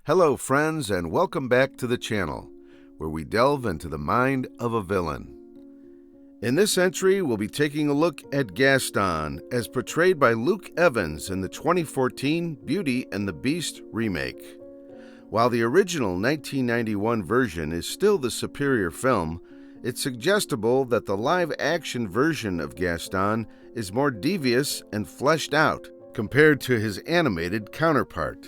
Hello friends, and welcome back to the channel, where we delve into the mind of a villain. In this entry, we'll be taking a look at Gaston, as portrayed by Luke Evans in the 2014 Beauty and the Beast remake. While the original 1991 version is still the superior film, it's suggestible that the live-action version of Gaston is more devious and fleshed out compared to his animated counterpart.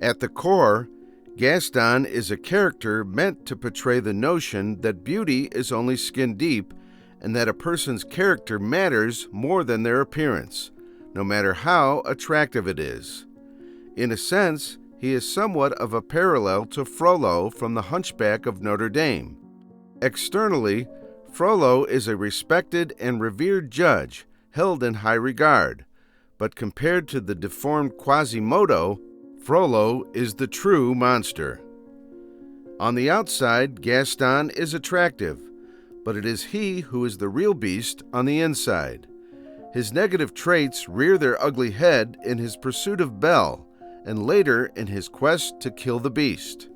At the core, Gaston is a character meant to portray the notion that beauty is only skin deep and that a person's character matters more than their appearance, no matter how attractive it is. In a sense, he is somewhat of a parallel to Frollo from The Hunchback of Notre Dame. Externally, Frollo is a respected and revered judge, held in high regard, but compared to the deformed Quasimodo, Frollo is the true monster. On the outside, Gaston is attractive, but it is he who is the real beast on the inside. His negative traits rear their ugly head in his pursuit of Belle, and later in his quest to kill the beast.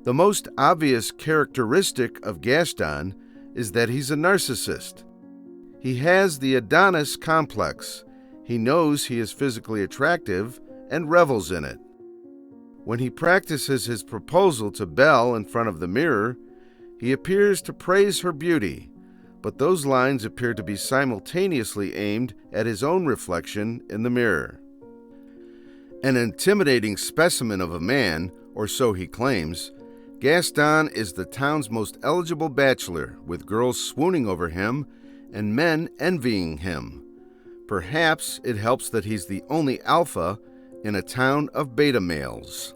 The most obvious characteristic of Gaston is that he's a narcissist. He has the Adonis complex. He knows he is physically attractive and revels in it. When he practices his proposal to Belle in front of the mirror, he appears to praise her beauty, but those lines appear to be simultaneously aimed at his own reflection in the mirror. An intimidating specimen of a man, or so he claims, Gaston is the town's most eligible bachelor, with girls swooning over him and men envying him. Perhaps it helps that he's the only alpha in a town of beta males.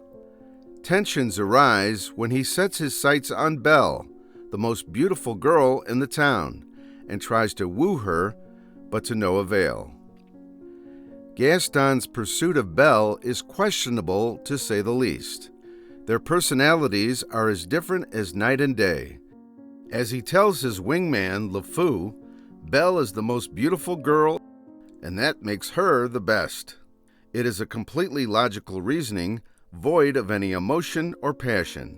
Tensions arise when he sets his sights on Belle, the most beautiful girl in the town, and tries to woo her, but to no avail. Gaston's pursuit of Belle is questionable, to say the least. Their personalities are as different as night and day. As he tells his wingman, LeFou, Belle is the most beautiful girl, and that makes her the best. It is a completely logical reasoning, void of any emotion or passion.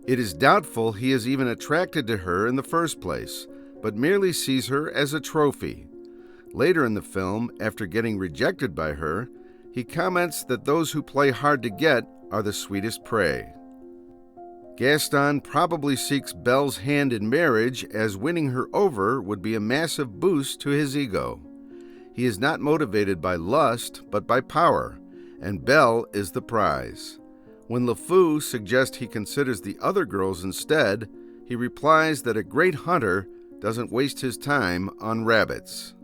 It is doubtful he is even attracted to her in the first place, but merely sees her as a trophy. Later in the film, after getting rejected by her, he comments that those who play hard to get are the sweetest prey. Gaston probably seeks Belle's hand in marriage, as winning her over would be a massive boost to his ego. He is not motivated by lust, but by power, and Belle is the prize. When LeFou suggests he considers the other girls instead, he replies that a great hunter doesn't waste his time on rabbits.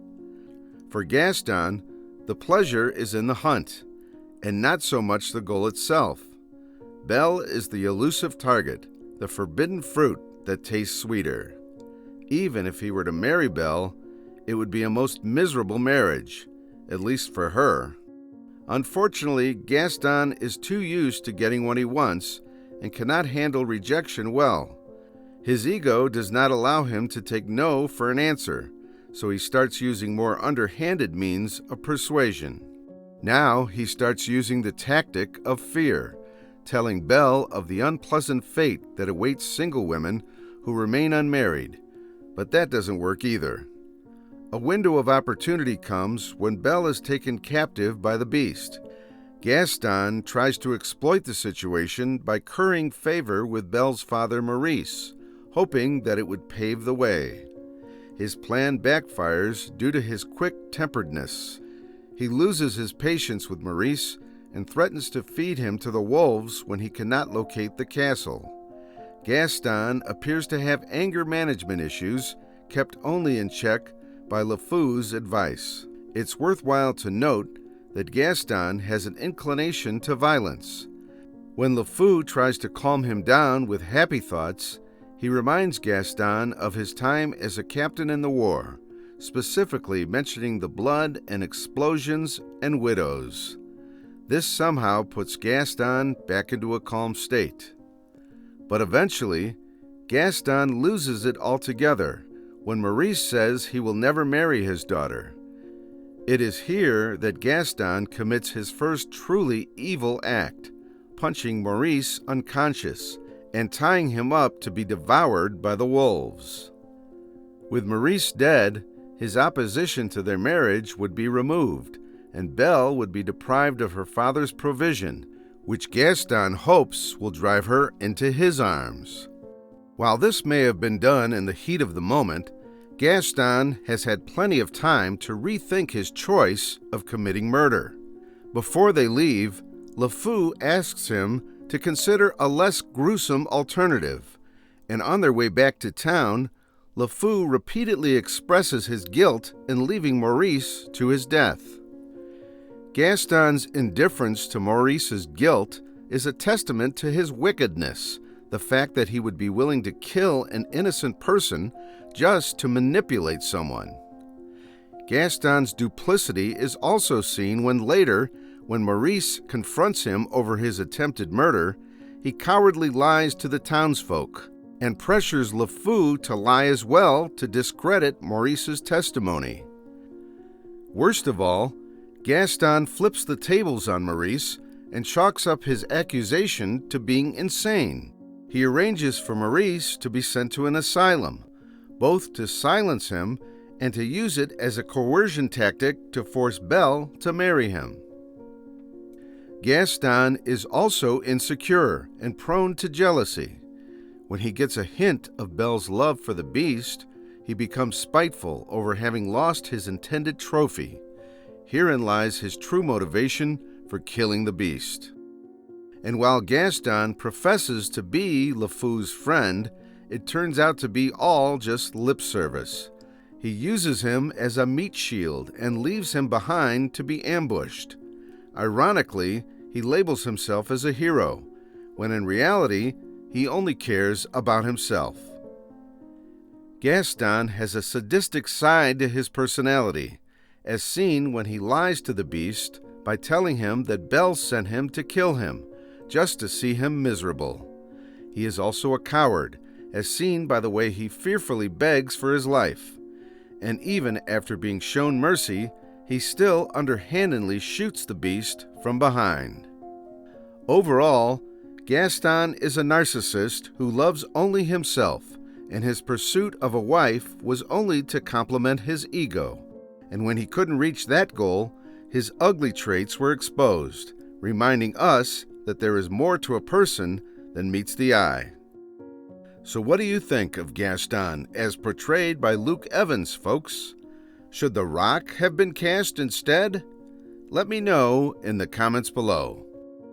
For Gaston, the pleasure is in the hunt, and not so much the goal itself. Belle is the elusive target, the forbidden fruit that tastes sweeter. Even if he were to marry Belle, it would be a most miserable marriage, at least for her. Unfortunately, Gaston is too used to getting what he wants and cannot handle rejection well. His ego does not allow him to take no for an answer, so he starts using more underhanded means of persuasion. Now he starts using the tactic of fear, telling Belle of the unpleasant fate that awaits single women who remain unmarried, but that doesn't work either. A window of opportunity comes when Belle is taken captive by the beast. Gaston tries to exploit the situation by currying favor with Belle's father Maurice, hoping that it would pave the way. His plan backfires due to his quick-temperedness. He loses his patience with Maurice and threatens to feed him to the wolves when he cannot locate the castle. Gaston appears to have anger management issues, kept only in check by LeFou's advice. It's worthwhile to note that Gaston has an inclination to violence. When LeFou tries to calm him down with happy thoughts, he reminds Gaston of his time as a captain in the war, specifically mentioning the blood and explosions and widows. This somehow puts Gaston back into a calm state. But eventually, Gaston loses it altogether when Maurice says he will never marry his daughter. It is here that Gaston commits his first truly evil act, punching Maurice unconscious and tying him up to be devoured by the wolves. With Maurice dead, his opposition to their marriage would be removed, and Belle would be deprived of her father's provision, which Gaston hopes will drive her into his arms. While this may have been done in the heat of the moment, Gaston has had plenty of time to rethink his choice of committing murder. Before they leave, LeFou asks him to consider a less gruesome alternative, and on their way back to town, LeFou repeatedly expresses his guilt in leaving Maurice to his death. Gaston's indifference to Maurice's guilt is a testament to his wickedness, the fact that he would be willing to kill an innocent person just to manipulate someone. Gaston's duplicity is also seen when later, when Maurice confronts him over his attempted murder, he cowardly lies to the townsfolk and pressures LeFou to lie as well to discredit Maurice's testimony. Worst of all, Gaston flips the tables on Maurice and chalks up his accusation to being insane. He arranges for Maurice to be sent to an asylum, both to silence him and to use it as a coercion tactic to force Belle to marry him. Gaston is also insecure and prone to jealousy. When he gets a hint of Belle's love for the beast, he becomes spiteful over having lost his intended trophy. Herein lies his true motivation for killing the beast. And while Gaston professes to be LeFou's friend, it turns out to be all just lip service. He uses him as a meat shield and leaves him behind to be ambushed. Ironically, he labels himself as a hero, when in reality, he only cares about himself. Gaston has a sadistic side to his personality, as seen when he lies to the beast by telling him that Belle sent him to kill him, just to see him miserable. He is also a coward, as seen by the way he fearfully begs for his life. And even after being shown mercy, he still underhandedly shoots the beast from behind. Overall, Gaston is a narcissist who loves only himself, and his pursuit of a wife was only to complement his ego. And when he couldn't reach that goal, his ugly traits were exposed, reminding us that there is more to a person than meets the eye. So what do you think of Gaston as portrayed by Luke Evans, folks? Should The Rock have been cast instead? Let me know in the comments below.